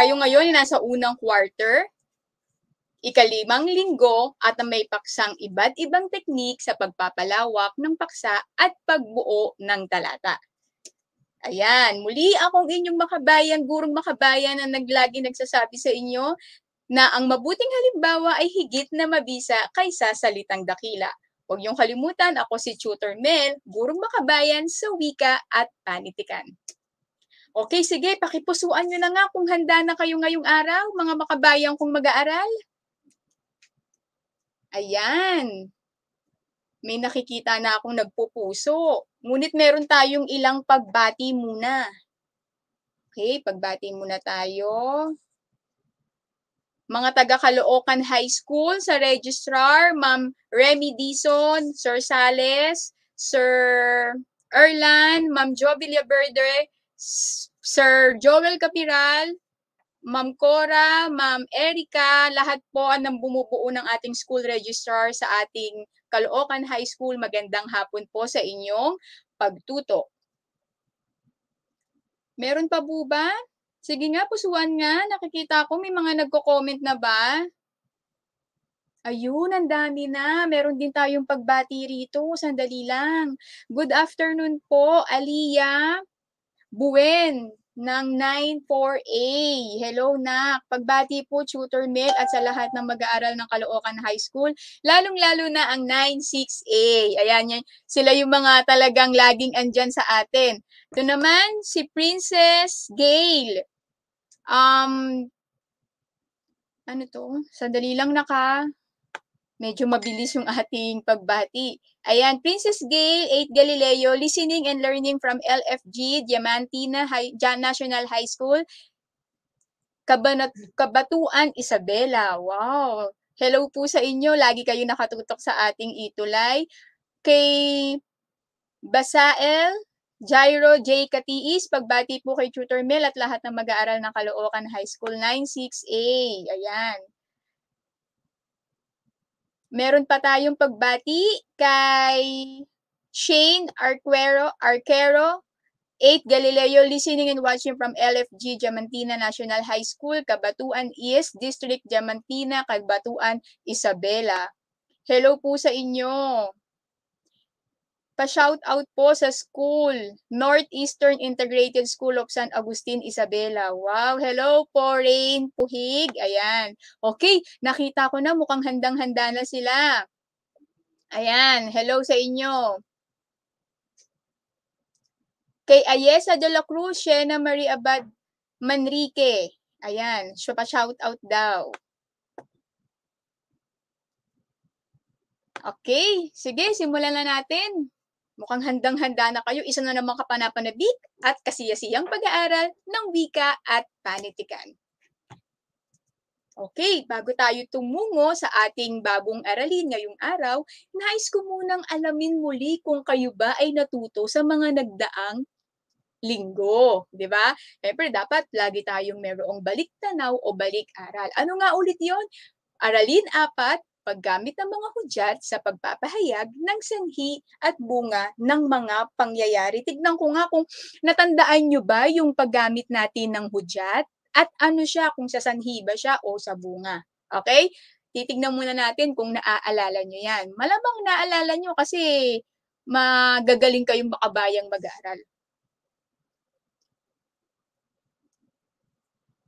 Tayo ngayon ay nasa unang quarter, ikalimang linggo at may paksang iba't ibang teknik sa pagpapalawak ng paksa at pagbuo ng talata. Ayan, muli akong inyong makabayan, gurong makabayan na naglagi nagsasabi sa inyo na ang mabuting halimbawa ay higit na mabisa kaysa salitang dakila. Huwag niyong kalimutan, ako si Tutor Mel, gurong makabayan sa wika at panitikan. Okay, sige, pakipusuan nyo na nga kung handa na kayo ngayong araw, mga makabayan kong mag-aaral. Ayan, may nakikita na akong nagpupuso. Ngunit meron tayong ilang pagbati muna. Okay, pagbati muna tayo. Mga taga Caloocan High School, sa Registrar, Ma'am Remy Dizon, Sir Sales, Sir Erlan, Ma'am Jo Villaberde, Sir Joel Capiral, Ma'am Cora, Ma'am Erica, lahat po ang bumubuo ng ating school registrar sa ating Caloocan High School. Magandang hapon po sa inyong pagtuto. Meron pa po ba? Sige nga, pusuan nga. Nakikita ko may mga nagko-comment na ba? Ayun, ang dami na. Meron din tayong pagbati rito. Sandali lang. Good afternoon po, Aliyah Buen ng 94A. Hello, Nak. Pagbati po, Tutor Mel at sa lahat ng mag-aaral ng Caloocan High School, lalong-lalo na ang 96A. Ayan, yan. Sila yung mga talagang laging andyan sa atin. Ito naman, si Princess Gail. Ano to? Sandali lang, naka. Medyo mabilis yung ating pagbati. Ayan, Princess Gail, 8 Galileo, listening and learning from LFG, Diamantina National High School, Kabatuan, Isabela. Wow! Hello po sa inyo. Lagi kayo nakatutok sa ating itulay. Kay Basael, Jairo J. Katiis, pagbati po kay Tutor Mel at lahat ng mag-aaral ng Caloocan High School 96A. Ayan. Meron pa tayong pagbati kay Shane Arquero, 8 Galileo, listening and watching from LFG Diamantina National High School, Kabatuan East District, Diamantina, Kabatuan, Isabela. Hello po sa inyo. Pa-shout out po sa school, Northeastern Integrated School of San Agustin, Isabela. Wow, hello po, Rain Puhig. Ayan. Okay, nakita ko na mukhang handang-handa na sila. Ayan, hello sa inyo. Kay Ayesa de la Cruz, Shena Marie Abad Manrique. Ayan, siya pa-shout out daw. Okay, sige, simulan na natin. Mukhang handang-handa na kayo. Isa na namang kapanapanabik at kasiyasiyang pag-aaral ng wika at panitikan. Okay, bago tayo tumungo sa ating bagong aralin ngayong araw, nais ko munang alamin muli kung kayo ba ay natuto sa mga nagdaang linggo, di ba? Siyempre, dapat lagi tayong merong balik-tanaw o balik-aral. Ano nga ulit yon? Aralin 4, paggamit ng mga hudyat sa pagpapahayag ng sanhi at bunga ng mga pangyayari. Tignan ko nga kung natandaan nyo ba yung paggamit natin ng hudyat at ano siya, kung sa sanhi ba siya o sa bunga. Okay? Titignan muna natin kung naaalala nyo yan. Malamang naaalala nyo kasi magagaling kayong makabayang mag-aaral.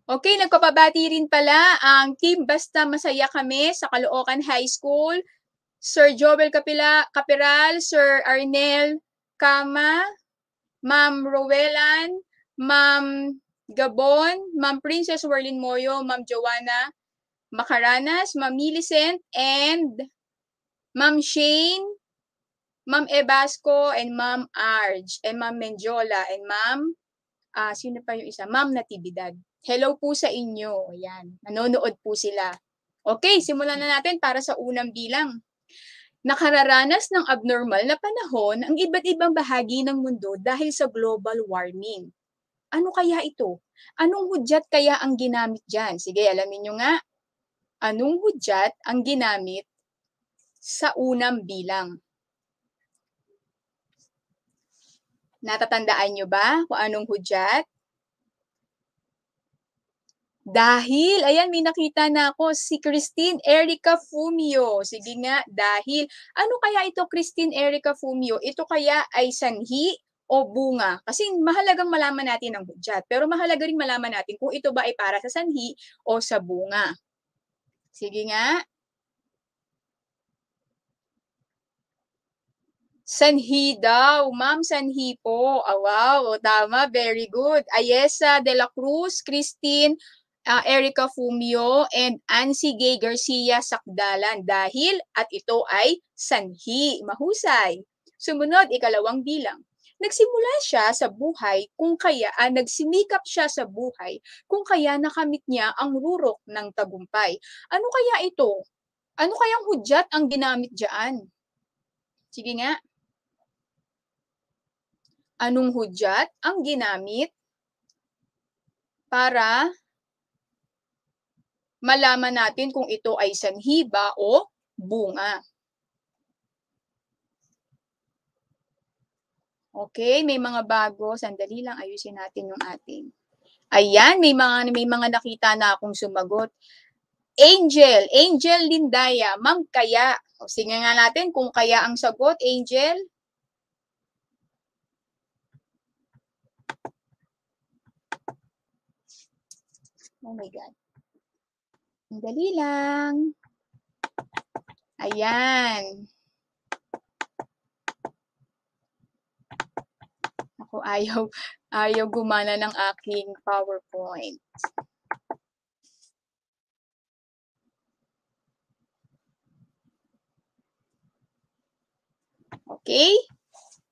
Okay, nagpapabati rin pala ang Team Basta Masaya Kami sa Caloocan High School. Sir Joel Capiral, Sir Arnel Kama, Ma'am Rowelan, Ma'am Gabon, Ma'am Princess Werlin Moyo, Ma'am Joanna Macaranas, Ma'am Millicent, and Ma'am Shane, Ma'am Ebasco, and Ma'am Arj, and Ma'am Menjola, and Ma'am, sino pa yung isa? Ma'am Natividad. Hello po sa inyo. Ayan, nanonood po sila. Okay, simulan na natin para sa unang bilang. Nakararanas ng abnormal na panahon ang iba't ibang bahagi ng mundo dahil sa global warming. Ano kaya ito? Anong hudyat kaya ang ginamit dyan? Sige, alamin nyo nga. Anong hudyat ang ginamit sa unang bilang? Natatandaan nyo ba kung anong hudyat? Dahil, ayan may nakita na ako, si Christine Erica Fumio. Sige nga, dahil. Ano kaya ito, Christine Erica Fumio? Ito kaya ay sanhi o bunga? Kasi mahalagang malaman natin ang hudyat, pero mahalaga ring malaman natin kung ito ba ay para sa sanhi o sa bunga. Sige nga. Sanhi daw, ma'am, sanhi po. Ah, wow, tama, very good. Ayesa de la Cruz, Christine Erica Fumio, and Ansie Gay Garcia Sakdalan. Dahil at ito ay sanhi. Mahusay. Sumunod, ikalawang bilang. Nagsimula siya sa buhay kung kaya, nagsimikap siya sa buhay kung kaya nakamit niya ang rurok ng tagumpay. Ano kaya ito? Ano kayang hudyat ang ginamit diyan? Sige nga. Anong hudyat ang ginamit para malaman natin kung ito ay sanhi ba o bunga? Okay, may mga bago. Sandali lang, ayusin natin yung ating. Ayan, may mga nakita na akong sumagot. Angel Lindaya, ma'am, kaya. O, sige nga natin kung kaya ang sagot, Angel. Oh my God. Dali lang. Ayan. Ako, ayaw gumana ng aking PowerPoint. Okay?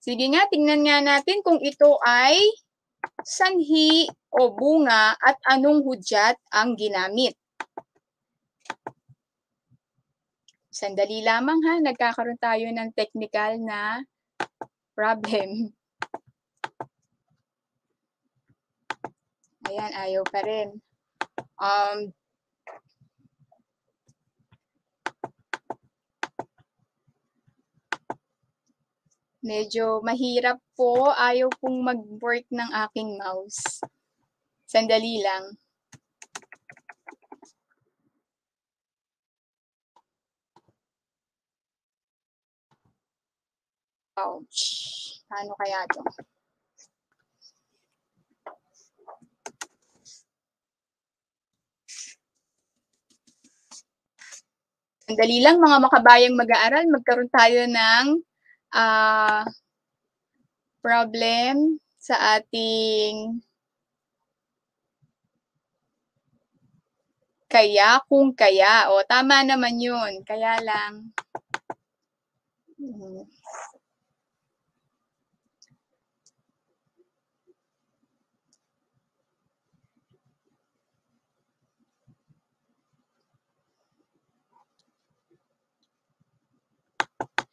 Sige nga, tingnan nga natin kung ito ay sanhi o bunga at anong hudyat ang ginamit. Sandali lamang ha, nagkakaroon tayo ng technical na problem. Ayan, ayaw pa rin. Medyo mahirap po. Ayaw pong mag-work ng aking mouse. Sandali lang. Ouch. Paano kaya to? Sandali lang mga makabayang mag-aaral. Magkaroon tayo ng problem sa ating kaya kung kaya. O, tama naman yun. Kaya lang.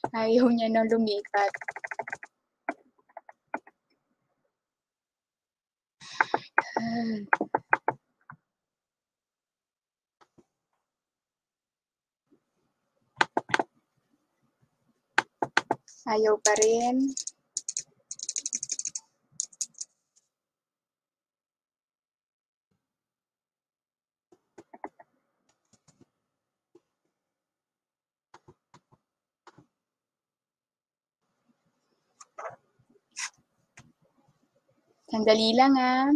Ayaw niya na lumipat. Ayaw pa rin. Sandali lang ah.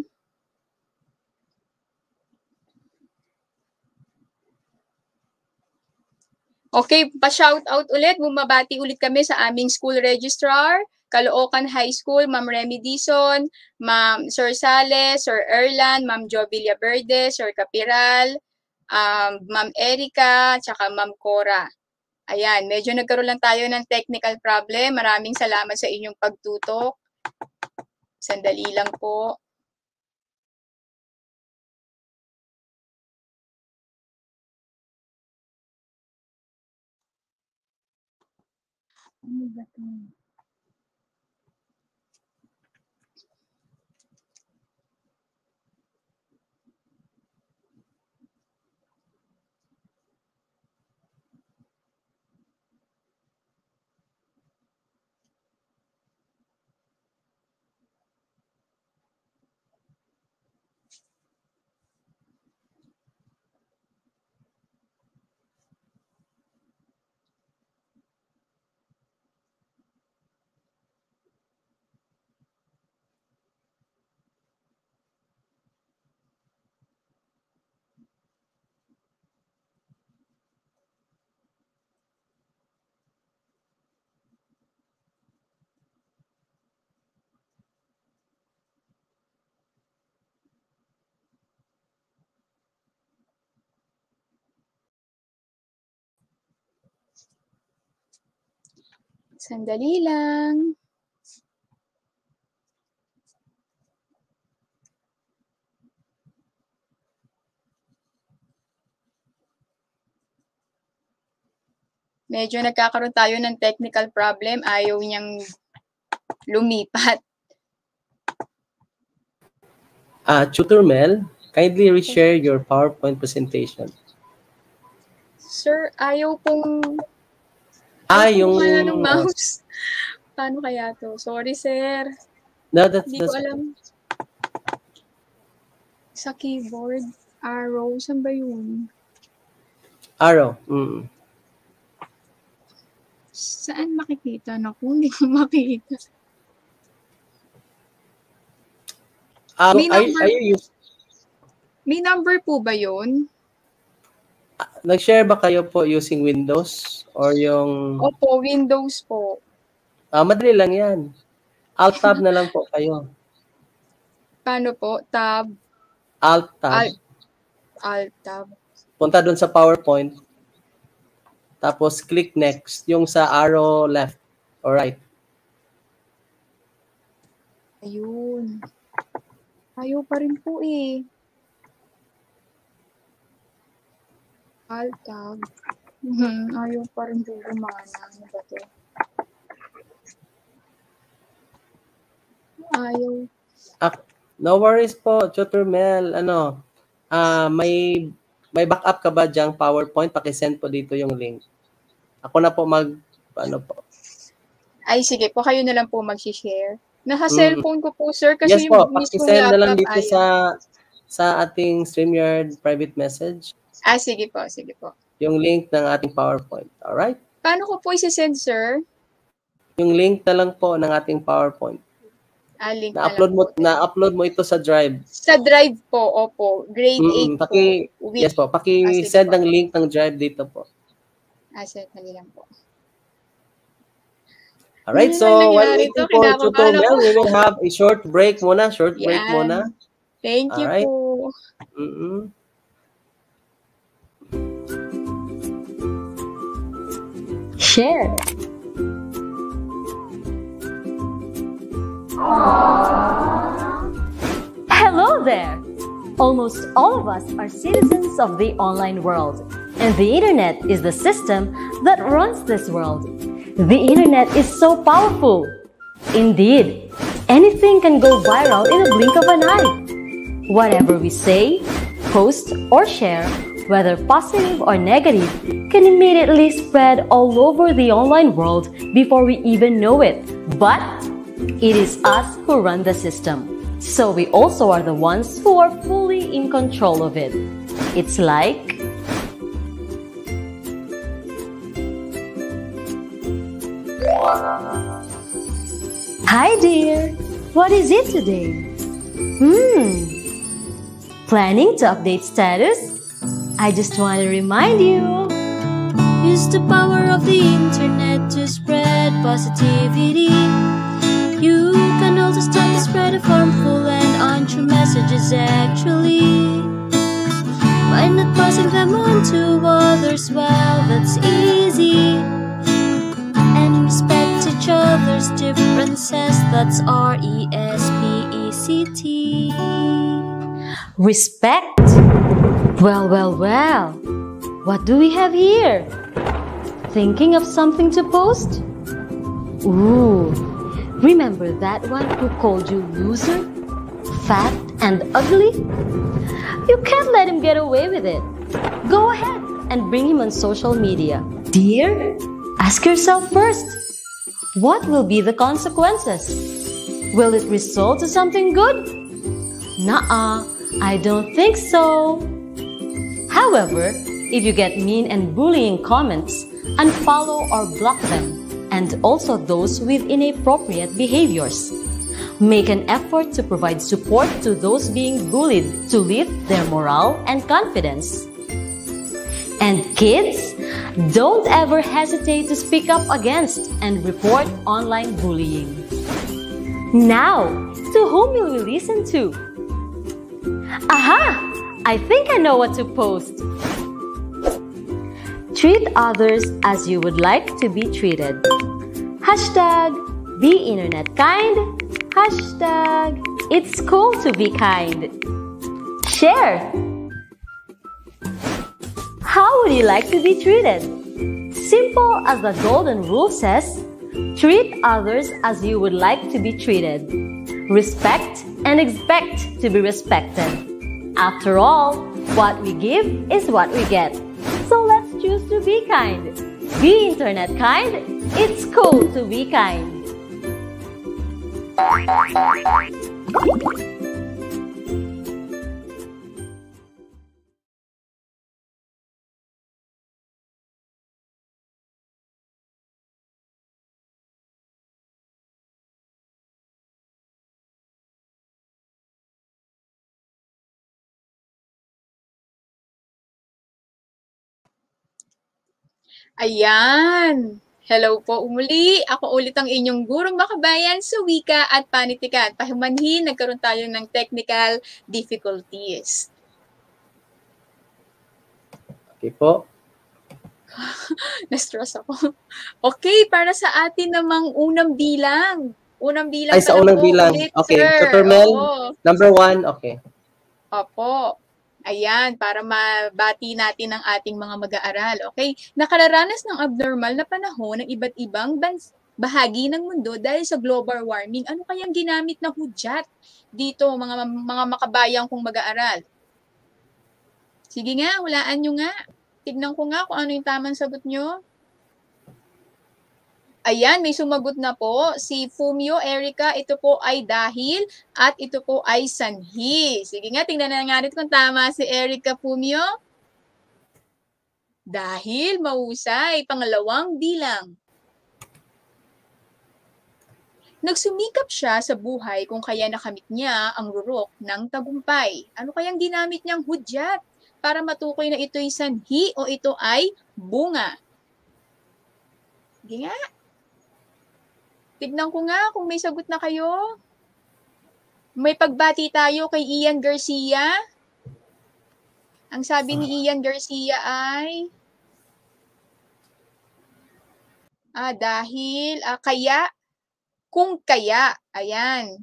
Okay, pa-shoutout ulit. Bumabati ulit kami sa aming school registrar, Caloocan High School, Ma'am Remy Dizon, Ma'am Sir Sales, Sir Erlan, Ma'am Jo Villaverde, Sir Capiral, Ma'am Erica, tsaka Ma'am Cora. Ayan, medyo nagkaroon lang tayo ng technical problem. Maraming salamat sa inyong pagtutok. Sandali lang po. Ano ba ito? Sandali lang. Medyo nagkakaroon tayo ng technical problem. Ayaw niyang lumipat. Tutor Mel, kindly reshare your PowerPoint presentation. Sir, ayaw pong... Yung... ng mouse. Paano kaya to? Sorry, sir. No, Hindi ko alam. Sa keyboard, arrow, saan ba yun? Arrow. Saan makikita? Naku, hindi ko makita. May number po ba yun? Nag-share ba kayo po using Windows or yung... Opo, Windows po. Madali lang yan. Alt-tab na lang po kayo. Paano po? Tab? Alt-tab. Alt-tab. Punta doon sa PowerPoint. Tapos click next. Yung sa arrow left or right. Ayun. Ayaw pa rin po eh. Alt-tab. Ayaw pa rin po gumana. Ano ba to? Ayaw. No worries po, Tutor Mel. May backup ka ba diyang PowerPoint? Pakisend po dito yung link. Ako na po Ay, sige po. Kayo na lang po mag-share. Nasa cellphone ko po, sir. Kasi yes po, yung mismong pakisend na lang laptop, dito sa ating StreamYard private message. Sige po, sige po. Yung link ng ating PowerPoint. Alright? Paano ko po isi-send, sir? Yung link na lang po ng ating PowerPoint. Link Na-upload mo ito sa Drive. Sa Drive po, opo. Grade 8 po. Yes po, paki-send ng link ng Drive dito po. Send na lang po. Alright, so while waiting for Tutor Mel, we will have a short break muna. Thank you po. Share. Hello there! Almost all of us are citizens of the online world, and the internet is the system that runs this world. The internet is so powerful. Indeed, anything can go viral in a blink of an eye. Whatever we say, post, or share, whether positive or negative, can immediately spread all over the online world before we even know it. But it is us who run the system. So we also are the ones who are fully in control of it. It's like... Hi dear! What is it today? Planning to update status? I just want to remind you. Use the power of the internet to spread positivity. You can also stop the spread of harmful and untrue messages actually. By not passing them on to others, well, that's easy. And respect each other's differences, that's RESPECT. Respect? Well, well, well. What do we have here? Thinking of something to post? Ooh. Remember that one who called you loser, fat, and ugly? You can't let him get away with it. Go ahead and bring him on social media. Dear, ask yourself first, what will be the consequences? Will it result to something good? Nuh-uh, I don't think so. However, if you get mean and bullying comments, unfollow or block them, and also those with inappropriate behaviors. Make an effort to provide support to those being bullied to lift their morale and confidence. And kids, don't ever hesitate to speak up against and report online bullying. Now, to whom will we listen to? Aha! I think I know what to post. Treat others as you would like to be treated. Hashtag be internet kind. Hashtag it's cool to be kind. Share. How would you like to be treated? Simple as the golden rule says, treat others as you would like to be treated. Respect and expect to be respected. After all, what we give is what we get. So let's choose to be kind. Be internet kind. It's cool to be kind. Ayan. Hello po muli. Ako ulit ang inyong gurong makabayan sa wika at panitikan. Pahimanhin, nagkaroon tayo ng technical difficulties. Okay po. Na-stress ako. Okay, para sa atin namang unang bilang. Unang bilang Ay, sa pala unang po bilang. ulit, Okay, sir. Tutor Mel, Oo. number 1, okay. Opo. Ayan, para mabati natin ang ating mga mag-aaral. Okay? Nakararanas ng abnormal na panahon ng iba't ibang bahagi ng mundo dahil sa global warming. Ano kayang ginamit na hudyat dito, mga makabayang kong mag-aaral? Sige nga, hulaan nyo nga. Tignan ko nga kung ano yung tamang sagot nyo. Ayan, may sumagot na po. Si Fumio Erica, ito po ay dahil at ito po ay sanhi. Sige nga, tingnan na nga natin kung tama si Erica Fumio. Dahil, mahusay. Pangalawang bilang. Nagsumikap siya sa buhay kung kaya nakamit niya ang rurok ng tagumpay. Ano kayang ginamit niyang hudyat para matukoy na ito'y sanhi o ito ay bunga? Sige nga. Tignan ko nga kung may sagot na kayo. May pagbati tayo kay Ian Garcia. Ang sabi ni Ian Garcia ay dahil kaya, kung kaya. Ayan.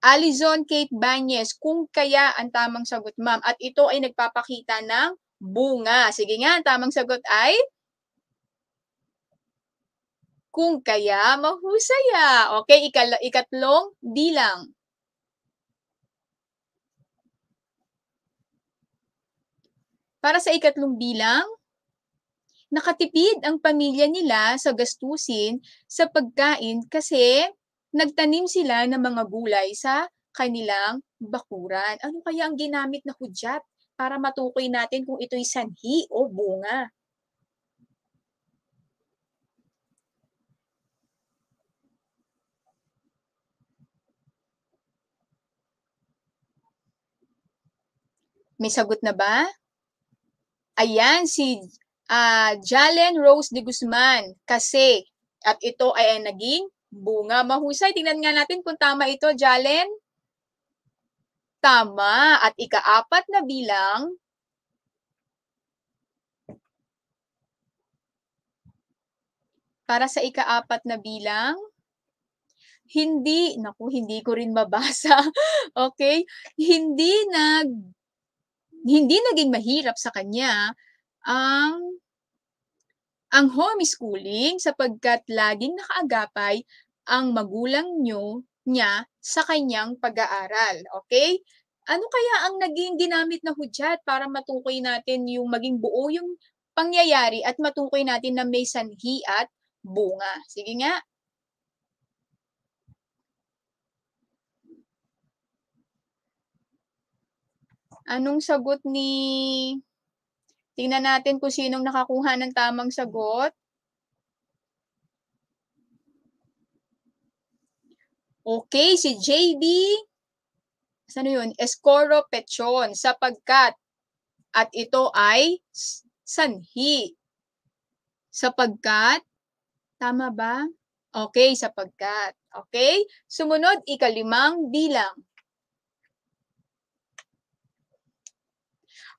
Alizon Kate Banyes, kung kaya ang tamang sagot, ma'am. At ito ay nagpapakita ng bunga. Sige nga, ang tamang sagot ay kung kaya, mahusaya. Okay, ikatlong bilang. Para sa ikatlong bilang, nakatipid ang pamilya nila sa gastusin sa pagkain kasi nagtanim sila ng mga gulay sa kanilang bakuran. Ano kaya ang ginamit na hudyat para matukoy natin kung ito'y sanhi o bunga? May sagot na ba? Ayan, si Jalen Rose de Guzman. Kasi, at ito ay naging bunga. Mahusay. Tingnan nga natin kung tama ito, Jalen. Tama. At ika-4 na bilang. Para sa ika-4 na bilang, hindi ko rin mabasa. Okay? Hindi naging mahirap sa kanya ang homeschooling sapagkat laging nakaagapay ang magulang niya sa kanyang pag-aaral. Okay? Ano kaya ang naging ginamit na hudyat para matukoy natin yung maging buo yung pangyayari at matukoy natin na may sanhi at bunga? Sige nga. Anong sagot ni... Tingnan natin kung sinong nakakuha ng tamang sagot. Okay, si JB. Ano yun? Escoro Pechon. Sapagkat. At ito ay sanhi. Sapagkat. Tama ba? Okay, sapagkat. Okay? Sumunod, ika-5 bilang.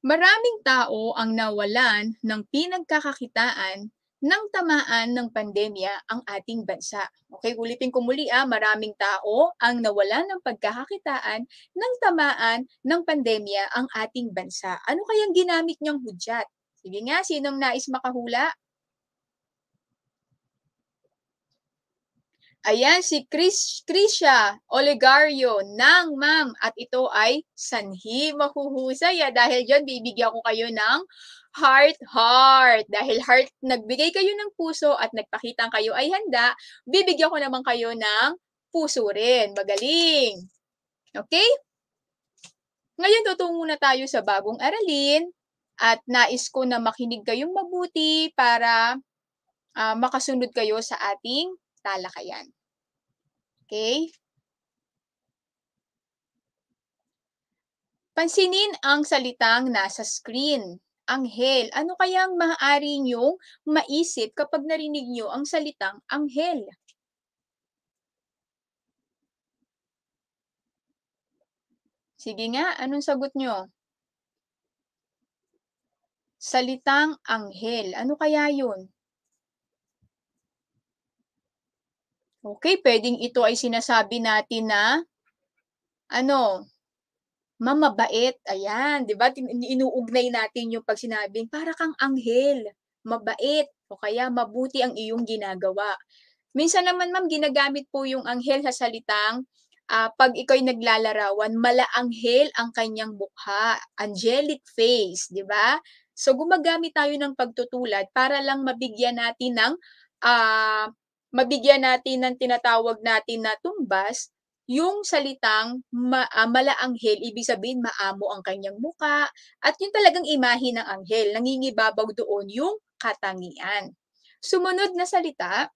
Maraming tao ang nawalan ng pinagkakakitaan nang tamaan ng pandemya ang ating bansa. Okay, ulitin ko muli maraming tao ang nawalan ng pagkakakitaan nang tamaan ng pandemya ang ating bansa. Ano kayang ginamit niyang hudyat? Sige nga, sinong nais makahula? Ayan, si Krisha Olegario ng ma'am. At ito ay sanhi. Mahuhusay dahil dyan bibigyan ko kayo ng heart. Dahil heart, nagbigay kayo ng puso at nagpakitang kayo ay handa, bibigyan ko naman kayo ng puso rin. Magaling. Okay? Ngayon tutungo na tayo sa bagong aralin at nais ko na makinig kayong mabuti para makasunod kayo sa ating talakayan. Okay? Pansinin ang salitang nasa screen. Anghel. Ano kayang maaari niyong maisip kapag narinig niyo ang salitang anghel? Sige nga, anong sagot niyo? Salitang anghel. Ano kaya yun? Okay, pwedeng ito ay sinasabi natin na mamabait. Ayan, 'di ba? Inuugnay natin yung pag sinabing para kang anghel, mabait o kaya mabuti ang iyong ginagawa. Minsan naman ma'am, ginagamit po yung anghel sa salitang pag ikaw'y naglalarawan, malaanghel ang kanyang mukha, angelic face, 'di ba? So gumagamit tayo ng pagtutulad para lang mabigyan natin ng tinatawag natin na tumbas yung salitang malaanghel, ibig sabihin maamo ang kanyang muka at yung talagang imahe ng anghel, nangingibabaw doon yung katangian. Sumunod na salita,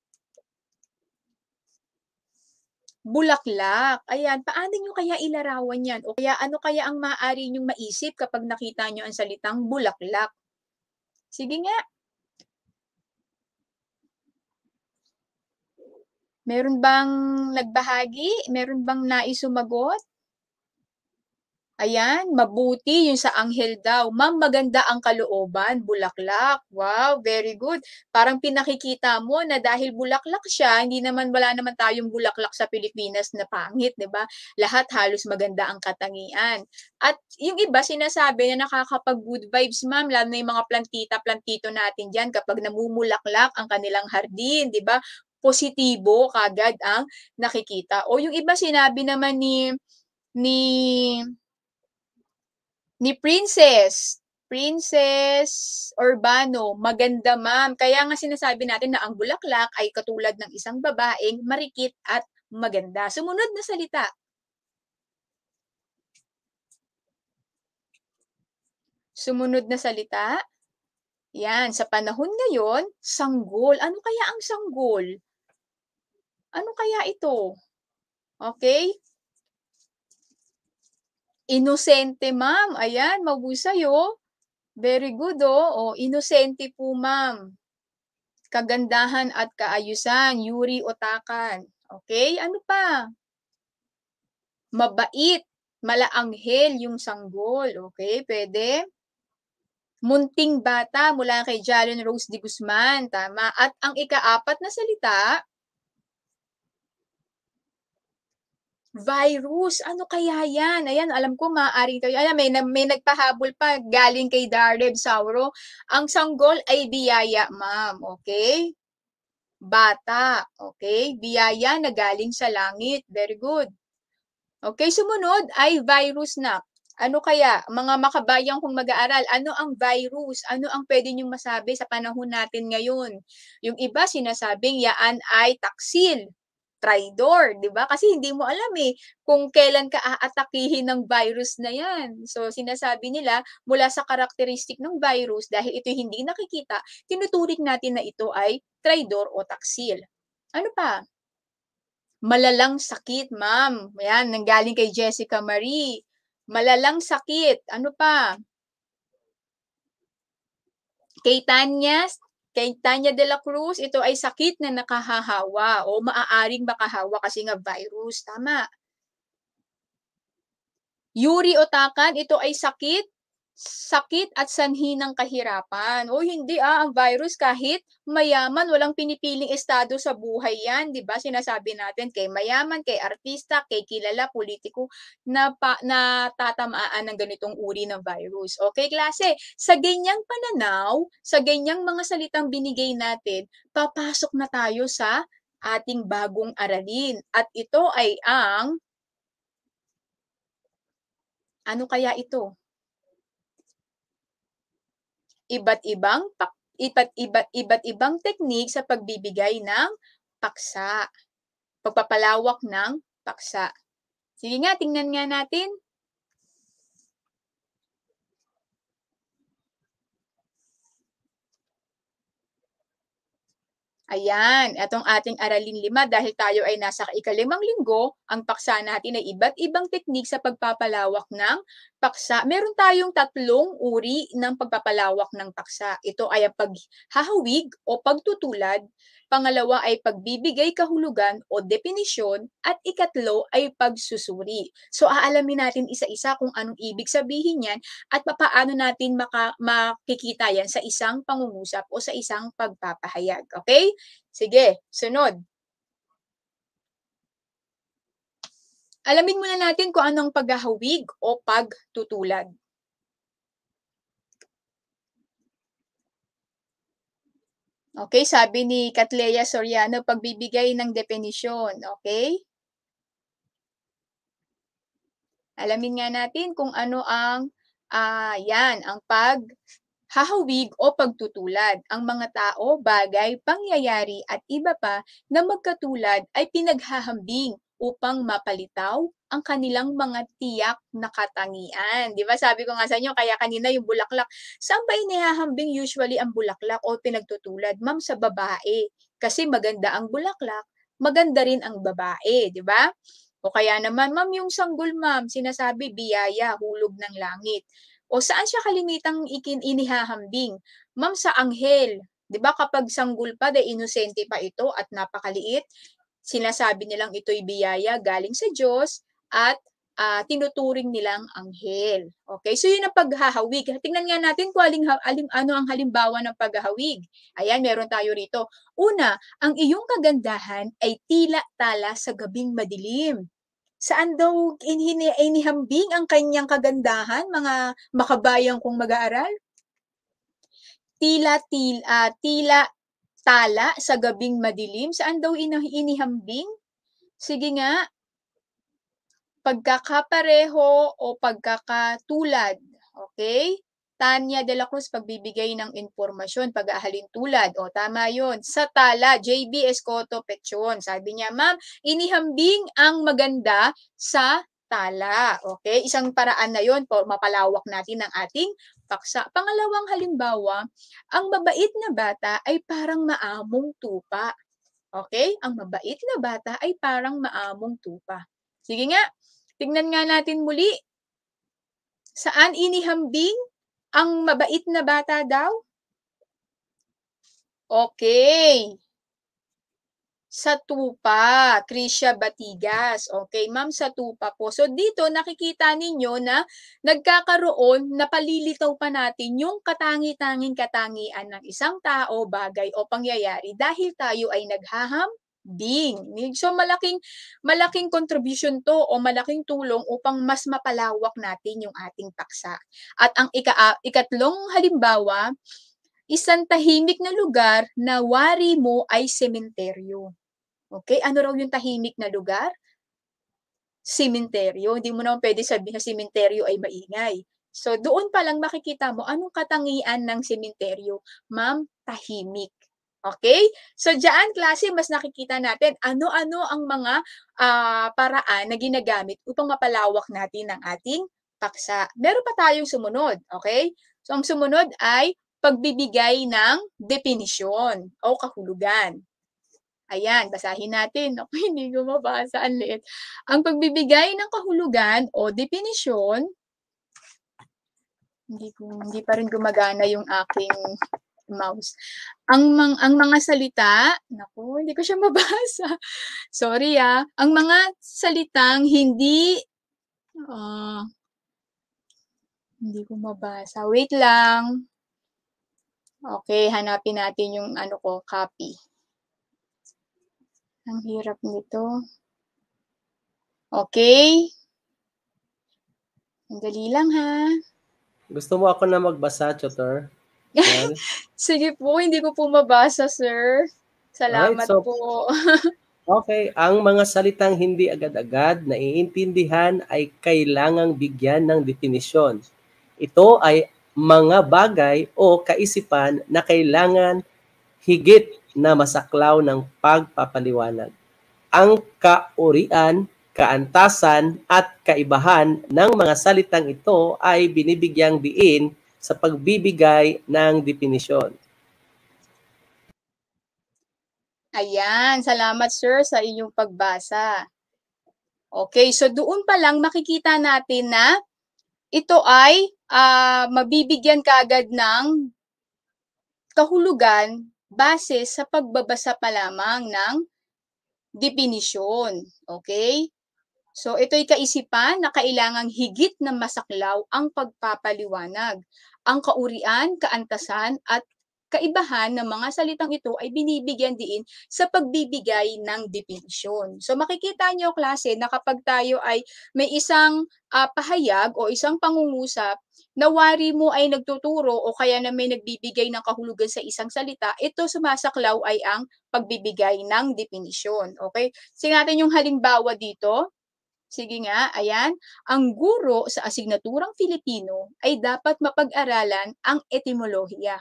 bulaklak. Ayan, paano nyo kaya ilarawan yan? O kaya ano kaya ang maaari nyong maisip kapag nakita nyo ang salitang bulaklak? Sige nga. Meron bang nagbahagi? Meron bang nais sumagot? Ayan, mabuti yung sa anghel daw. Ma'am, maganda ang kalooban, bulaklak. Wow, very good. Parang pinakikita mo na dahil bulaklak siya, wala naman tayong bulaklak sa Pilipinas na pangit, 'di ba? Lahat halos maganda ang katangian. At yung iba sinasabi na nakakapag-good vibes, ma'am, lalo na yung mga plantita-plantito natin diyan kapag namumulaklak ang kanilang hardin, 'di ba? Positibo kagad ang nakikita. O yung iba sinabi naman ni Princess Urbano, maganda ma'am. Kaya nga sinasabi natin na ang bulaklak ay katulad ng isang babaeng marikit at maganda. Sumunod na salita. Sumunod na salita. Yan, sa panahon ngayon, sanggol. Ano kaya ang sanggol? Ano kaya ito? Okay? Inosente, ma'am. Ayan, mahusay, Very good, inosente po, ma'am. Kagandahan at kaayusan, Yuri Otakan. Okay, ano pa? Mabait, malaanghel yung sanggol. Okay, pwede. Munting bata mula kay Jalen Rose de Guzman. Tama. At ang ika-4 na salita, virus. Ano kaya yan? Ayan, alam ko maaaring tayo. Ayan, may nagpahabol pa galing kay Dareb Sauro. Ang sanggol ay biyaya, ma'am. Okay? Bata. Okay? Biyaya na galing sa langit. Very good. Okay, sumunod ay virus na. Ano kaya? Mga makabayang kong mag-aaral, ano ang virus? Ano ang pwede niyong masabi sa panahon natin ngayon? Yung iba sinasabing yaan ay taksil, traidor, di ba? Kasi hindi mo alam kung kailan ka aatakihin ng virus na yan. So sinasabi nila mula sa karakteristik ng virus, dahil ito hindi nakikita, tinuturing natin na ito ay traidor o taksil. Ano pa? Malalang sakit, ma'am. Yan, nanggaling kay Jessica Marie. Malalang sakit. Ano pa? Kay Tanya de la Cruz, ito ay sakit na nakahahawa o maaaring makahawa kasi nga virus. Tama. Yuri Otakan, ito ay sakit sakit at sanhi ng kahirapan. O hindi ang virus kahit mayaman, walang pinipiling estado sa buhay yan, 'di ba? Sinasabi natin kay mayaman, kay artista, kay kilala, politiko na tatamaan ng ganitong uri ng virus. Okay, klase, sa ganyang pananaw, sa ganyang mga salitang binigay natin, papasok na tayo sa ating bagong aralin. At ito ay ang ano kaya ito? Iba't ibang teknik sa pagbibigay ng paksa. Pagpapalawak ng paksa. Sige nga, tingnan nga natin. Ayan, itong ating aralin 5 dahil tayo ay nasa ika-5 linggo, ang paksa natin ay iba't ibang teknik sa pagpapalawak ng paksa. Meron tayong 3 uri ng pagpapalawak ng paksa. Ito ay ang paghahawig o pagtutulad, pangalawa ay pagbibigay kahulugan o definisyon, at ikatlo ay pagsusuri. So aalamin natin isa-isa kung anong ibig sabihin yan at paano natin makikita yan sa isang pangungusap o sa isang pagpapahayag. Okay? Sige, sunod. Alamin muna natin kung anong paghahawig o pagtutulad. Okay, sabi ni Catleya Soriano, pagbibigay ng definisyon. Okay? Alamin nga natin kung ano ang yan, ang paghahawig o pagtutulad. Ang mga tao, bagay, pangyayari at iba pa na magkatulad ay pinaghahambing upang mapalitaw ang kanilang mga tiyak na katangian. Di ba? Sabi ko nga sa inyo, kaya kanina yung bulaklak. Saan ba inihahambing usually ang bulaklak o pinagtutulad? Ma'am, sa babae. Kasi maganda ang bulaklak, maganda rin ang babae. Di ba? O kaya naman, ma'am, yung sanggol, ma'am, sinasabi, biyaya, hulog ng langit. O saan siya kalimitang inihahambing? Ma'am, sa anghel. Di ba kapag sanggol pa, inosente pa ito at napakaliit, sinasabi nilang ito'y biyaya galing sa Diyos at tinuturing nilang anghel. Okay, so yun ang paghahawig. Tingnan nga natin kung ano ang halimbawa ng paghahawig. Ayan, meron tayo rito. Una, ang iyong kagandahan ay tila tala sa gabing madilim. Saan daw inihambing ang kanyang kagandahan, mga makabayang kong mag-aaral? Tila tala sa gabing madilim. Saan daw inihambing? Sige nga. Pagkakapareho o pagkakatulad. Okay? Tanya de la Cruz, pagbibigay ng informasyon, pag-aahalin tulad. O, tama yun. Sa tala, JB Escoto Pechon. Sabi niya, ma'am, inihambing ang maganda sa tala. Okay? Isang paraan na yun po, mapalawak natin ang ating paksa. Pangalawang halimbawa, ang mabait na bata ay parang maamong tupa. Okay? Ang mabait na bata ay parang maamong tupa. Sige nga, tingnan nga natin muli. Saan inihambing ang mabait na bata daw? Okay. Sa tupa, Krisha Batigas. Okay, ma'am, sa tupa po. So dito nakikita ninyo na nagkakaroon, napalilitaw pa natin yung katangi-tanging katangian ng isang tao, bagay o pangyayari dahil tayo ay naghahambing. So malaking contribution to o malaking tulong upang mas mapalawak natin yung ating paksa. At ang ikatlong halimbawa, isang tahimik na lugar na wari mo ay sementeryo. Okay? Ano raw yung tahimik na lugar? Sementeryo. Hindi mo naman pwede sabihin na sementeryo ay maingay. So, doon pa lang makikita mo anong katangian ng sementeryo. Ma'am, tahimik. Okay? So, diyan, klase, mas nakikita natin ano-ano ang mga paraan na ginagamit upang mapalawak natin ang ating paksa. Meron pa tayong sumunod. Okay? So, ang sumunod ay pagbibigay ng definisyon o kahulugan. Ayan, basahin natin. Okay, hindi ko mabasa. Ang liit. Ang pagbibigay ng kahulugan o definisyon, hindi pa rin gumagana yung aking mouse. Ang mga salita, naku, hindi ko siya mabasa. Sorry Ang mga salitang hindi Hindi ko mabasa. Wait lang. Okay, hanapin natin yung ano ko, copy. Ang hirap nito. Okay. Sandali lang ha. Gusto mo ako na magbasa, Tutor? Mel? Sige po, hindi ko po mabasa, sir. Alright, Salamat so po. okay, ang mga salitang hindi agad-agad naiintindihan ay kailangang bigyan ng definisyon. Ito ay mga bagay o kaisipan na kailangan higit na masaklaw ng pagpapaliwanag. Ang kaurian, kaantasan at kaibahan ng mga salitang ito ay binibigyang diin sa pagbibigay ng definisyon. Ayan, salamat sir sa inyong pagbasa. Okay, so doon pa lang makikita natin na ito ay mabibigyan kaagad ng kahulugan base sa pagbabasa pa lamang ng definisyon. Okay? So ito'y kaisipan na kailangang higit na masaklaw ang pagpapaliwanag. Ang kaurian, kaantasan at kaibahan ng mga salitang ito ay binibigyan din sa pagbibigay ng definisyon. So makikita niyo klase na kapag tayo ay may isang pahayag o isang pangungusap na wari mo ay nagtuturo o kaya na may nagbibigay ng kahulugan sa isang salita, ito sumasaklaw ay ang pagbibigay ng definisyon. Okay? Sige natin yung halimbawa dito. Sige nga, ayan. Ang guro sa asignaturang Filipino ay dapat mapag-aralan ang etimolohiya,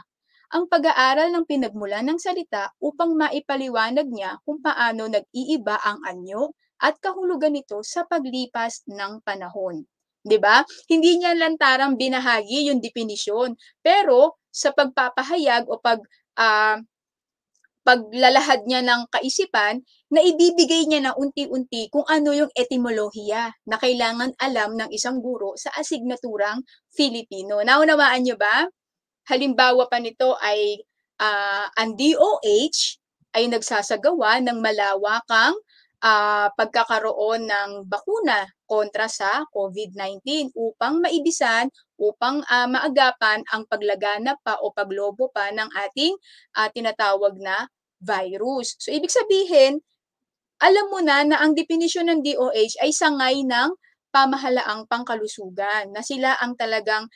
ang pag-aaral ng pinagmulan ng salita upang maipaliwanag niya kung paano nag-iiba ang anyo at kahulugan nito sa paglipas ng panahon. 'Di ba? Hindi niya lantarang binahagi yung definisyon, pero sa pagpapahayag o paglalahad niya ng kaisipan, na ibibigay niya na unti-unti kung ano yung etimolohiya na kailangan alam ng isang guro sa asignaturang Filipino. Naunawaan niyo ba? Halimbawa pa nito ay ang DOH ay nagsasagawa ng malawakang pagkakaroon ng bakuna kontra sa COVID-19 upang maibisan, upang maagapan ang paglaganap pa o paglobo pa ng ating tinatawag na virus. So ibig sabihin, alam mo na ang definisyon ng DOH ay sangay ng pamahalaang pangkalusugan na sila ang talagang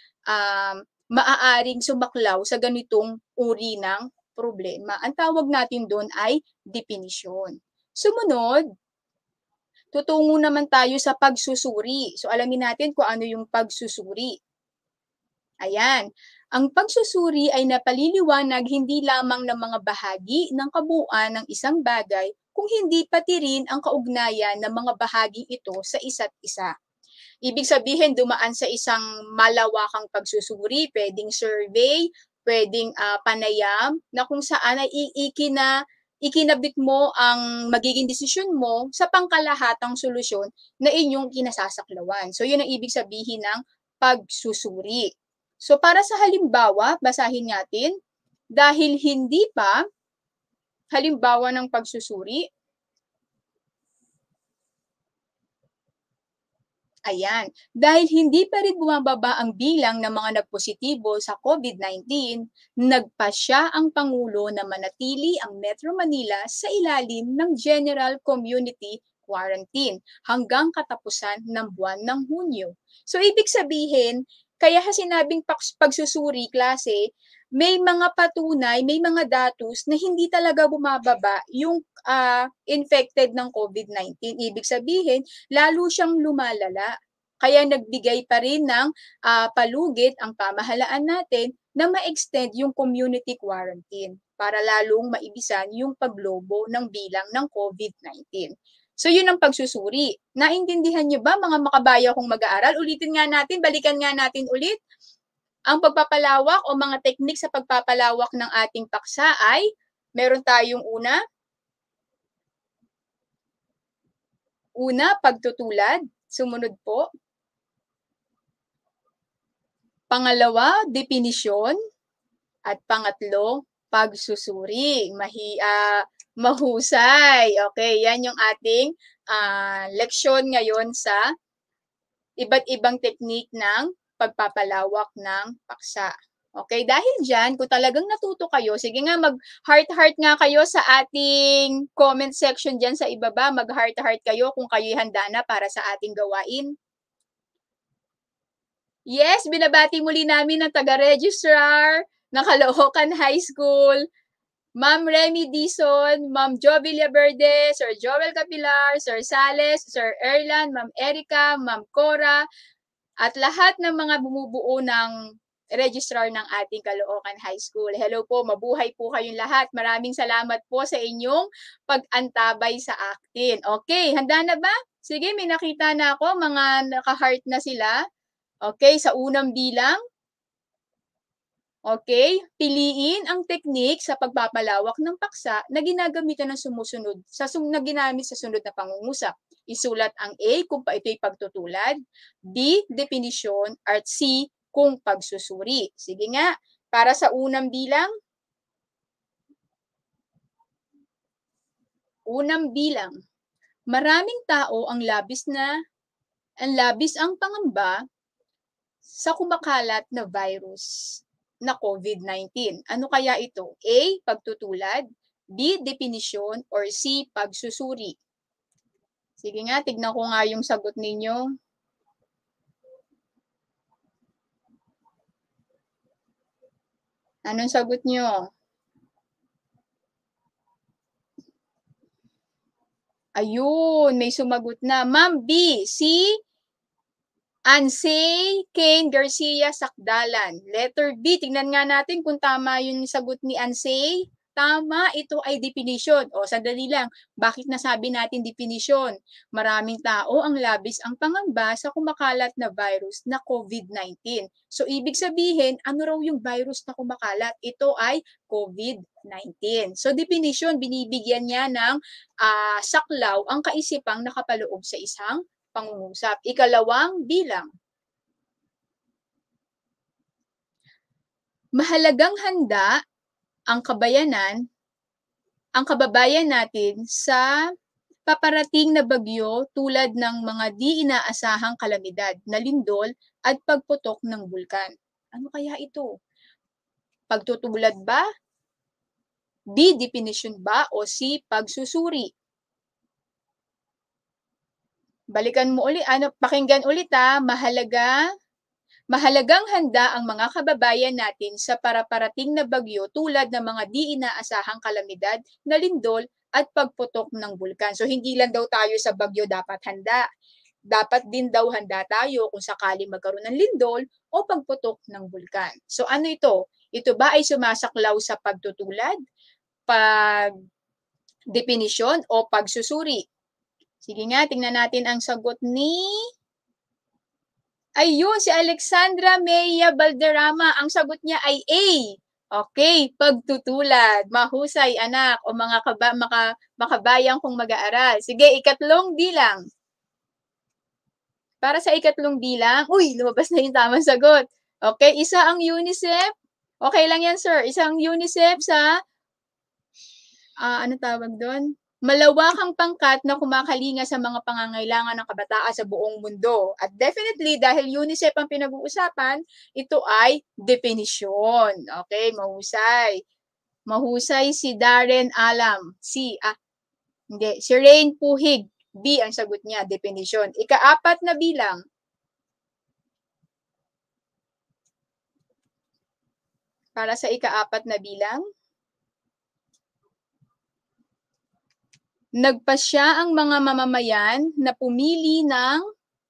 maaaring sumaklaw sa ganitong uri ng problema. Ang tawag natin doon ay definisyon. Sumunod, tutungo naman tayo sa pagsusuri. So alamin natin kung ano yung pagsusuri. Ayan. Ang pagsusuri ay napaliliwanag hindi lamang ng mga bahagi ng kabuuan ng isang bagay, kung hindi pati rin ang kaugnayan ng mga bahagi ito sa isa't isa. Ibig sabihin, dumaan sa isang malawakang pagsusuri, pwedeng survey, pwedeng panayam, na kung saan ay ikinabit mo ang magiging desisyon mo sa pangkalahatang solusyon na inyong kinasasaklawan. So, yun ang ibig sabihin ng pagsusuri. So, para sa halimbawa, basahin natin, dahil hindi pa, halimbawa ng pagsusuri, ayan, dahil hindi pa rin bumababa ang bilang ng mga nagpositibo sa COVID-19, nagpasya ang Pangulo na manatili ang Metro Manila sa ilalim ng General Community Quarantine hanggang katapusan ng buwan ng Hunyo. So, ibig sabihin, kaya sinabing pagsusuri klase, may mga patunay, may mga datos na hindi talaga bumababa yung infected ng COVID-19. Ibig sabihin, lalo siyang lumalala. Kaya nagbigay pa rin ng palugit ang pamahalaan natin na ma-extend yung community quarantine para lalong maibisan yung paglobo ng bilang ng COVID-19. So yun ang pagsusuri. Naintindihan niyo ba mga makabaya kong mag-aaral? Ulitin nga natin, balikan nga natin ulit. Ang pagpapalawak o mga teknik sa pagpapalawak ng ating paksa ay meron tayong una, pagtutulad. Sumunod po. Pangalawa, definisyon. At pangatlo, pagsusuri. Mahusay. Okay, yan yung ating leksyon ngayon sa iba't ibang teknik ng pagpapalawak ng paksa. Okay, dahil dyan, kung talagang natuto kayo, sige nga mag-heart-heart nga kayo sa ating comment section dyan sa ibaba. Mag-heart-heart kayo kung kayo'y handa na para sa ating gawain. Yes, binabati muli namin ang taga-registrar ng Caloocan High School, Ma'am Remy Dizon, Ma'am Jo Villaverde, Sir Joel Capilar, Sir Sales, Sir Erlan, Ma'am Erica, Ma'am Cora, at lahat ng mga bumubuo ng registrar ng ating Caloocan High School. Hello po, mabuhay po kayong lahat. Maraming salamat po sa inyong pag-antabay sa akin. Okay, handa na ba? Sige, may nakita na ako, mga naka-heart na sila. Okay, sa unang bilang. Okay, piliin ang teknik sa pagpapalawak ng paksa na ginagamitan ng ginamit sa sunod na pangungusap. Isulat ang A kung ito'y pagtutulad, B, definisyon, at C, kung pagsusuri. Sige nga, para sa unang bilang. Unang bilang. Maraming tao ang labis ang pangamba sa kumakalat na virus na COVID-19. Ano kaya ito? A, pagtutulad, B, definisyon, or C, pagsusuri? Sige nga, tignan ko nga yung sagot ninyo. Anong sagot nyo? Ayun, may sumagot na. Ma'am B, C, Ansay Kane Garcia Sakdalan. Letter B, tingnan nga natin kung tama yung sagot ni Ansay. Tama, ito ay definition. O, sandali lang. Bakit nasabi natin definition? Maraming tao ang labis ang pangamba sa kumakalat na virus na COVID-19. So, ibig sabihin, ano raw yung virus na kumakalat? Ito ay COVID-19. So, definition, binibigyan niya ng saklaw ang kaisipang nakapaloob sa isang pangungusap. Ikalawang bilang. Mahalagang handa ang kababayan natin sa paparating na bagyo tulad ng mga di inaasahang kalamidad na lindol at pagputok ng bulkan. Ano kaya ito? Pagtutulad ba? B, definition ba? O C, pagsusuri? Balikan mo ulit, pakinggan ulit mahalagang handa ang mga kababayan natin sa paraparating na bagyo tulad ng mga di inaasahang kalamidad na lindol at pagputok ng bulkan. So hindi lang daw tayo sa bagyo dapat handa. Dapat din daw handa tayo kung sakali magkaroon ng lindol o pagputok ng bulkan. So ano ito? Ito ba ay sumasaklaw sa pagtutulad, pag-definisyon o pagsusuri? Sige nga, tingnan natin ang sagot ni... Ayun, si Alexandra Meya Balderrama. Ang sagot niya ay A. Okay, pagtutulad. Mahusay, anak, o mga makabayang kong mag-aaral. Sige, ikatlong bilang. Para sa ikatlong bilang, uy, lumabas na yung tamang sagot. Okay, isa ang UNICEF. Okay lang yan, sir. Isang UNICEF sa... ano tawag doon? Malawakang pangkat na kumakalinga sa mga pangangailangan ng kabataan sa buong mundo. At definitely, dahil UNICEF ang pinag-uusapan, ito ay definition. Okay, mahusay. Mahusay si Darren Alam. Si Rain Puhig. B ang sagot niya, definition. Ika-apat na bilang. Para sa ika-apat na bilang. Nagpasya ang mga mamamayan na pumili ng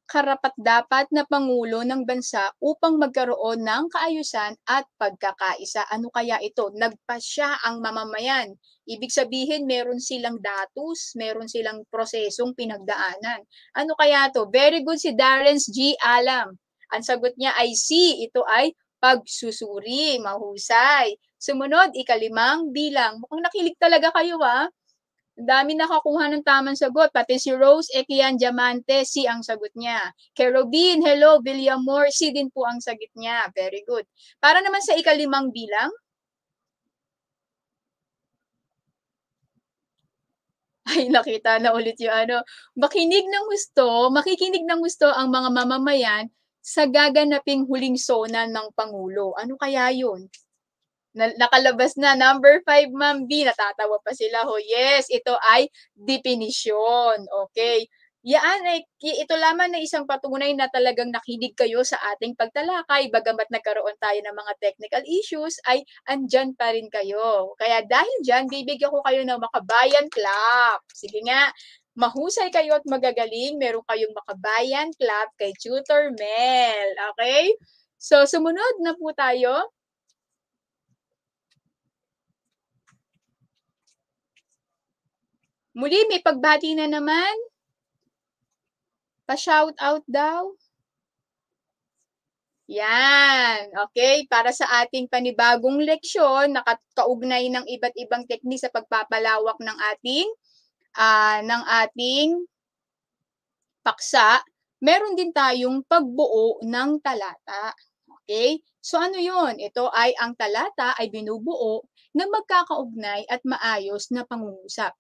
karapat-dapat na pangulo ng bansa upang magkaroon ng kaayusan at pagkakaisa. Ano kaya ito? Nagpasya ang mamamayan. Ibig sabihin, meron silang datos, meron silang prosesong pinagdaanan. Ano kaya to? Very good si Darren G. Alam. Ang sagot niya ay C. Ito ay pagsusuri. Mahusay. Sumunod, ikalimang bilang. Mukhang nakilig talaga kayo, Ang dami nakakuha ng tamang sagot. Pati si Rose Ekian Diamante, C ang sagot niya. Kay Robin, hello, Villamor, C din po ang sagot niya. Very good. Para naman sa ikalimang bilang. Ay, nakita na ulit yung makikinig ng gusto ang mga mamamayan sa gaganaping huling sona ng Pangulo. Ano kaya yun? Nakalabas na. Number 5, Ma'am B. Natatawa pa sila ho. Yes, ito ay definisyon. Okay. Ito lamang na isang patunay na talagang nakinig kayo sa ating pagtalakay. Bagamat nagkaroon tayo ng mga technical issues, ay andyan pa rin kayo. Kaya dahil dyan, bibigyan ko kayo ng makabayan clap. Sige nga, mahusay kayo at magagaling. Meron kayong makabayan clap kay Tutor Mel. Okay? So, sumunod na po tayo. Muli, may pagbati na naman. Pa-shout out daw. Yan. Okay, para sa ating panibagong leksyon, nakakaugnay ng iba't ibang teknik sa pagpapalawak ng ating paksa, meron din tayong pagbuo ng talata. Okay? So ano 'yon? Ito ay ang talata ay binubuo ng magkakaugnay at maayos na pangungusap.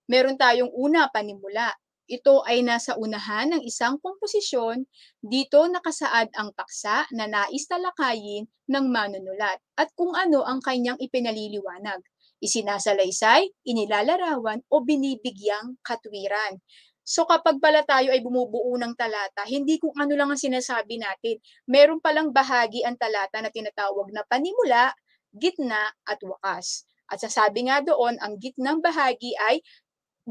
Meron tayong una, panimula. Ito ay nasa unahan ng isang komposisyon. Dito nakasaad ang paksa na nais talakayin ng manunulat at kung ano ang kanyang ipinaliliwanag. Isinasalaysay, inilalarawan o binibigyang katwiran. So kapag pala tayo ay bumubuo ng talata, hindi kung ano lang ang sinasabi natin. Meron palang bahagi ang talata na tinatawag na panimula, gitna at wakas. At sasabi nga doon, ang gitnang bahagi ay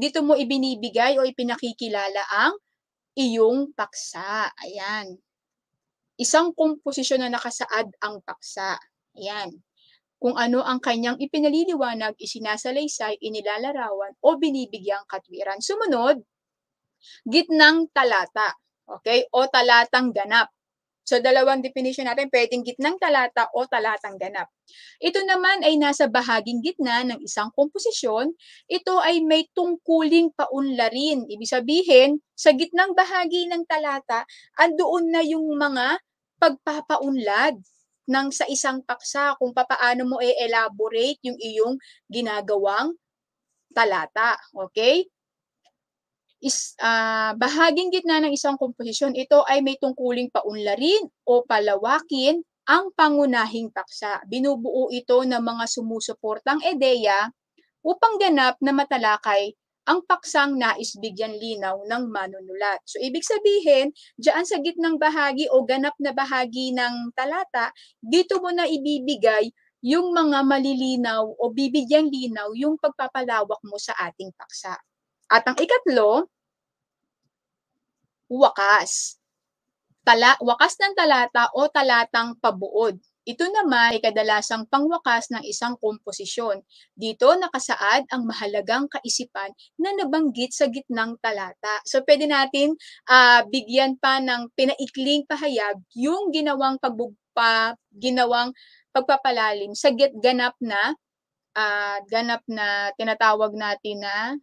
dito mo ibinibigay o ipinakikilala ang iyong paksa. Ayan. Isang komposisyon na nakasaad ang paksa. Ayan. Kung ano ang kanyang ipinaliliwanag, isinasalaysay, inilalarawan o binibigyang katwiran. Sumunod, gitnang talata. Okay? O talatang ganap. So, dalawang definition natin, pwedeng gitnang talata o talatang ganap. Ito naman ay nasa bahaging gitna ng isang komposisyon. Ito ay may tungkuling paunlarin. Ibig sabihin, sa gitnang bahagi ng talata, andoon na yung mga pagpapaunlad ng sa isang paksa kung papaano mo i-elaborate yung iyong ginagawang talata. Okay? Bahaging gitna ng isang komposisyon, ito ay may tungkuling paunlarin o palawakin ang pangunahing paksa. Binubuo ito ng mga sumusuportang ideya upang ganap na matalakay ang paksang nais bigyan linaw ng manunulat. So, ibig sabihin, diyan sa gitnang bahagi o ganap na bahagi ng talata, dito mo na ibibigay yung mga malilinaw o bibigyang linaw yung pagpapalawak mo sa ating paksa. At ang ikatlo, wakas. Wakas ng talata o talatang pabuod. Ito naman ay kadalasang pangwakas ng isang komposisyon. Dito nakasaad ang mahalagang kaisipan na nabanggit sa gitnang talata. So pwede natin bigyan pa ng pinaikling pahayag yung ginawang pagpapalalim sa ganap na tinatawag natin na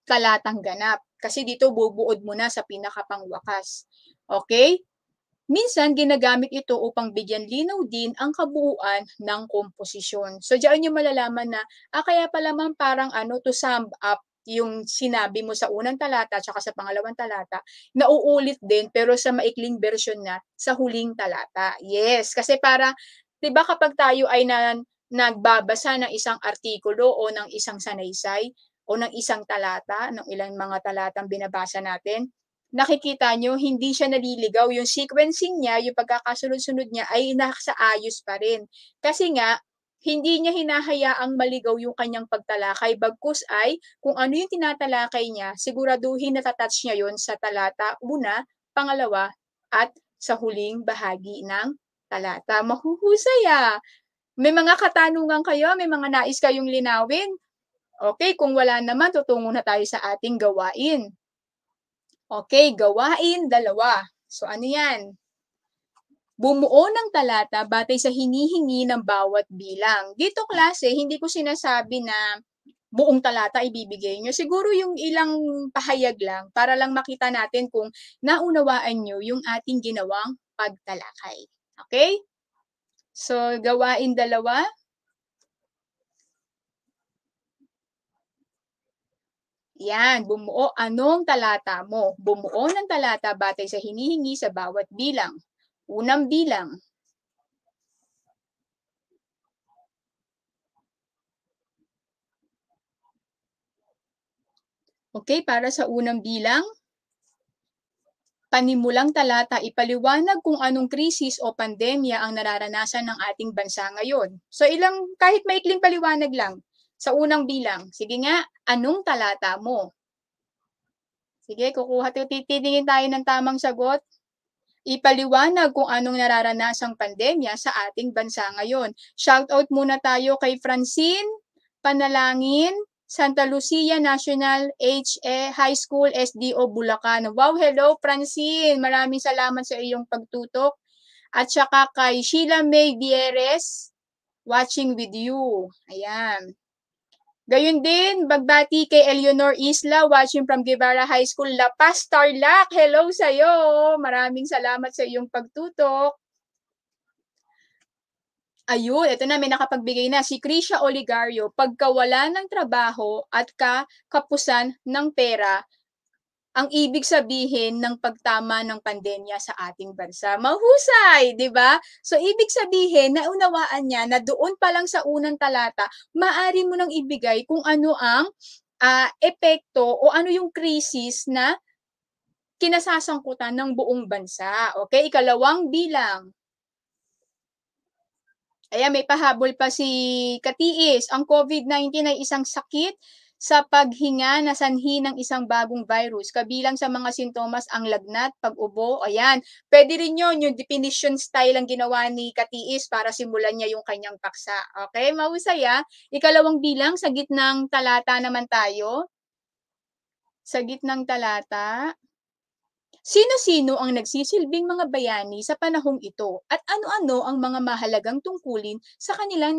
talatang ganap. Kasi dito bubuod mo na sa pinakapangwakas. Okay? Minsan, ginagamit ito upang bigyan linaw din ang kabuuan ng komposisyon. So, diyan nyo malalaman na, kaya pala man parang to sum up yung sinabi mo sa unang talata at sa pangalawang talata, nauulit din pero sa maikling version na sa huling talata. Yes, kasi para, di ba kapag tayo ay nagbabasa ng isang artikulo o ng isang sanaysay, o ng isang talata, ng ilang mga talatang binabasa natin, nakikita nyo, hindi siya naliligaw. Yung sequencing niya, yung pagkakasunod-sunod niya ay nasa ayos pa rin. Kasi nga, hindi niya hinahayaang maligaw yung kanyang pagtalakay. Bagkus ay, kung ano yung tinatalakay niya, siguraduhin natatouch niya yon sa talata una, pangalawa, at sa huling bahagi ng talata. Mahuhusay May mga katanungan kayo, may mga nais kayong linawin. Okay, kung wala naman, tutungo na tayo sa ating gawain. Okay, gawain 2. So ano yan? Bumuo ng talata batay sa hinihingi ng bawat bilang. Dito klase, hindi ko sinasabi na buong talata ibibigay nyo. Siguro yung ilang pahayag lang para lang makita natin kung naunawaan nyo yung ating ginawang pagtalakay. Okay? So, gawain 2. Yan, bumuo. Anong talata mo? Bumuo ng talata batay sa hinihingi sa bawat bilang. Unang bilang. Okay, para sa unang bilang, panimulang talata, ipaliwanag kung anong krisis o pandemya ang nararanasan ng ating bansa ngayon. So kahit maikling paliwanag lang, sa unang bilang. Sige nga, anong talata mo? Sige, titingin tayo ng tamang sagot. Ipaliwanag kung anong nararanasang pandemya sa ating bansa ngayon. Shoutout muna tayo kay Francine Panalangin, Santa Lucia National High School, SDO, Bulacan. Wow, hello Francine! Maraming salamat sa iyong pagtutok. At saka kay Sheila May Vieres, watching with you. Ayan. Gayun din, bagbati kay Eleanor Isla, watching from Guevara High School, La Paz, Tarlac. Hello sa'yo. Maraming salamat sa iyong pagtutok. Ayun, ito na, may nakapagbigay na. Si Krisha Oligario, pagkawala ng trabaho at kapusan ng pera, ang ibig sabihin ng pagtama ng pandemya sa ating bansa. Mahusay, di ba? So, ibig sabihin, naunawaan niya na doon pa lang sa unang talata, maaari mo nang ibigay kung ano ang epekto o ano yung krisis na kinasasangkutan ng buong bansa. Okay? Ikalawang bilang. Ayan, may pahabol pa si Katiis. Ang COVID-19 ay isang sakit sa paghinga na sanhi ng isang bagong virus. Kabilang sa mga sintomas ang lagnat, pag-ubo. Ayan, pwede rin yun, yung definition style ang ginawa ni Katiis para simulan niya yung kanyang paksa. Okay, mahusay ah. Ikalawang bilang, sa gitnang talata naman tayo. Sa gitnang talata. Sino-sino ang nagsisilbing mga bayani sa panahong ito at ano-ano ang mga mahalagang tungkulin sa kanilang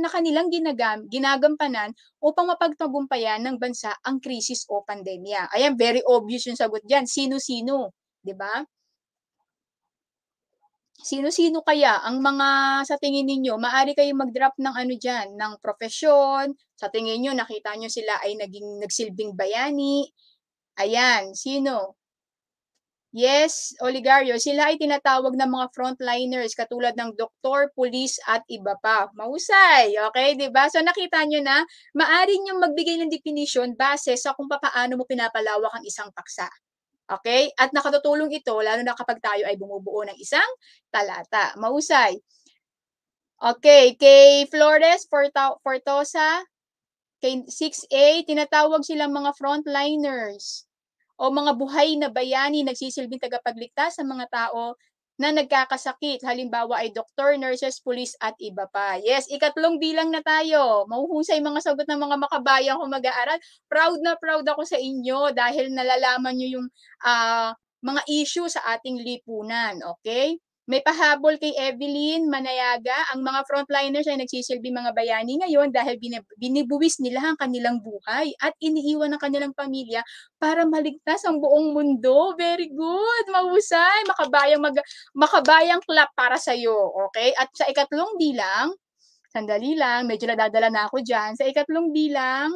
ginagampanan upang mapagtagumpayan ng bansa ang krisis o pandemya? Ayan, very obvious yung sagot diyan. Sino-sino, 'di ba? Sino-sino kaya ang mga sa tingin ninyo, maaari kayong mag-drop ng ano diyan, ng profesyon, sa tingin niyo nakita niyo sila ay nagsilbing bayani. Ayan, sino? Yes, Oligario, sila ay tinatawag ng mga frontliners katulad ng doktor, pulis at iba pa. Mahusay, okay, 'di ba? So nakita nyo na, maaari niyong magbigay ng definition base sa kung paano mo pinapalawak ang isang paksa. Okay? At nakatutulong ito lalo na kapag tayo ay bumubuo ng isang talata. Mahusay. Okay, kay Flores Fortosa, kay 6A, tinatawag silang mga frontliners o mga buhay na bayani nagsisilbing tagapagligtas sa mga tao na nagkakasakit. Halimbawa ay doktor, nurses, pulis at iba pa. Yes, ikatlong bilang na tayo. Mahuhusay mga sagot ng mga makabayan kung mag-aaral. Proud na proud ako sa inyo dahil nalalaman nyo yung mga issue sa ating lipunan. Okay? May pahabol kay Evelyn Manayaga, ang mga frontliners ay nagsisilbi mga bayani ngayon dahil binibuwis nila ang kanilang buhay at iniiwan ng kanilang pamilya para maligtas ang buong mundo. Very good, mahusay, makabayang clap para sa iyo. Okay? At sa ikatlong bilang, sandali lang, medyo nadadala na ako dyan. Sa ikatlong bilang,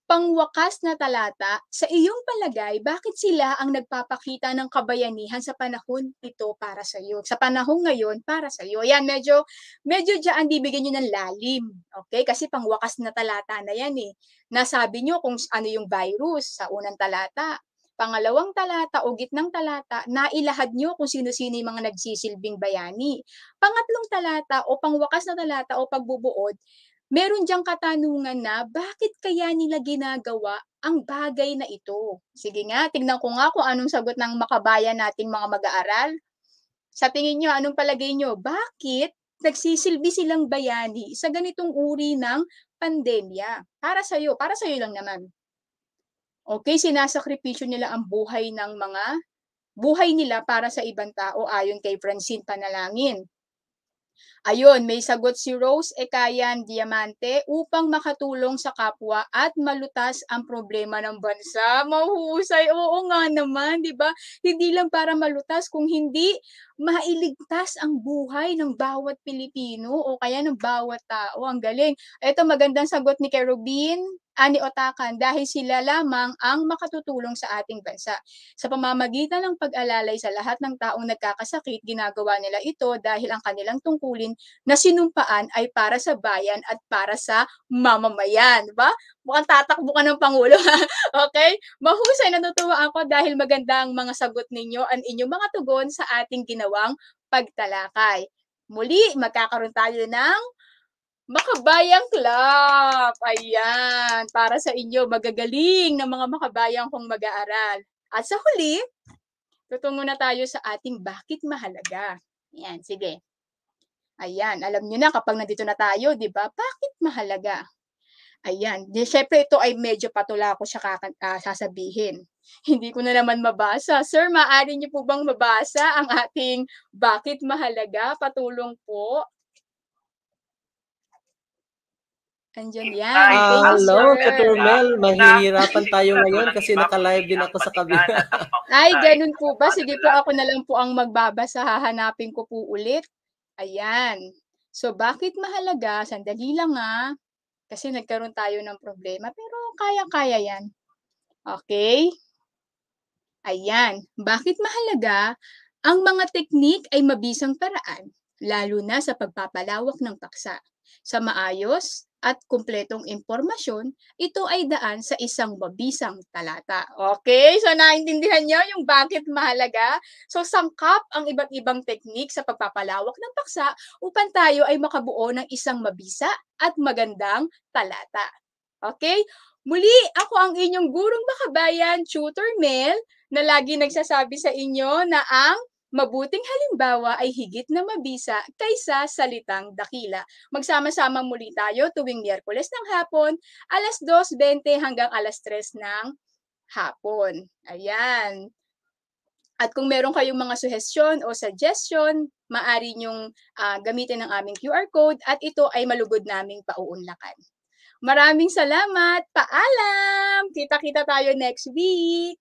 pangwakas na talata, sa iyong palagay, bakit sila ang nagpapakita ng kabayanihan sa panahon ito para sa iyo? Sa panahon ngayon, para sa iyo. Yan, medyo dyan bibigyan nyo ng lalim. Okay? Kasi pangwakas na talata na yan eh. Nasabi nyo kung ano yung virus sa unang talata. Pangalawang talata o gitnang talata, nailahad nyo kung sino-sino yung mga nagsisilbing bayani. Pangatlong talata o pangwakas na talata o pagbubuod, meron diyang katanungan na bakit kaya nila ginagawa ang bagay na ito? Sige nga, tingnan ko nga kung anong sagot ng makabayan nating mga mag-aaral. Sa tingin nyo, anong palagay nyo? Bakit nagsisilbi silang bayani sa ganitong uri ng pandemya? Para sa'yo lang naman. Okay, sinasakripisyo nila ang buhay nila para sa ibang tao ayon kay Francine Panalangin. Ayun, may sagot si Rose Ekayan Diamante upang makatulong sa kapwa at malutas ang problema ng bansa. Mahusay, oo nga naman, di ba? Hindi lang para malutas, kung hindi mailigtas ang buhay ng bawat Pilipino o kaya ng bawat tao. Ang galing. Ito magandang sagot ni Kerubin aniotakan dahil sila lamang ang makatutulong sa ating bansa. Sa pamamagitan ng pag-alalay sa lahat ng taong nagkakasakit, ginagawa nila ito dahil ang kanilang tungkulin na sinumpaan ay para sa bayan at para sa mamamayan. Diba? Mukhang tatakbo ka ng Pangulo. Okay? Mahusay, natutuwa ako dahil maganda ang mga sagot ninyo at inyong mga tugon sa ating ginawang pagtalakay. Muli, magkakaroon tayo ng Makabayang Club. Ayan, para sa inyo, magagaling na mga makabayang kong mag-aaral. At sa huli, tutungo na tayo sa ating bakit mahalaga. Ayan, sige. Ayan, alam nyo na kapag nandito na tayo, di ba? Bakit mahalaga? Ayan, syempre ito ay medyo patula ko siya sasabihin. Hindi ko na naman mabasa. Sir, maaari niyo po bang mabasa ang ating bakit mahalaga? Patulong po. Andyan yan. Thank you, Hello, sir. Katurmel. Mahihirapan tayo ngayon kasi naka-live din ako sa kabila. Ay, ganun po ba? Sige po, ako na lang po ang magbabasa. Hahanapin ko po ulit. Ayan. So, bakit mahalaga? Sandali lang kasi nagkaroon tayo ng problema. Pero kaya-kaya yan. Okay? Ayan. Bakit mahalaga? Ang mga teknik ay mabisang paraan, lalo na sa pagpapalawak ng paksa. Sa maayos at kumpletong impormasyon, ito ay daan sa isang mabisang talata. Okay? So, naintindihan nyo yung bakit mahalaga? So, sangkap ang iba't ibang teknik sa pagpapalawak ng paksa upang tayo ay makabuo ng isang mabisa at magandang talata. Okay? Muli, ako ang inyong gurong makabayan, Tutor Mel, na lagi nagsasabi sa inyo na ang mabuting halimbawa ay higit na mabisa kaysa salitang dakila. Magsama-sama muli tayo tuwing Miyerkules ng hapon, alas 2:20 hanggang alas 3 ng hapon. Ayan. At kung meron kayong mga suhestyon o suggestion, maaari nyong gamitin ang aming QR code at ito ay malugod naming pauunlakan. Maraming salamat. Paalam! Kita-kita tayo next week.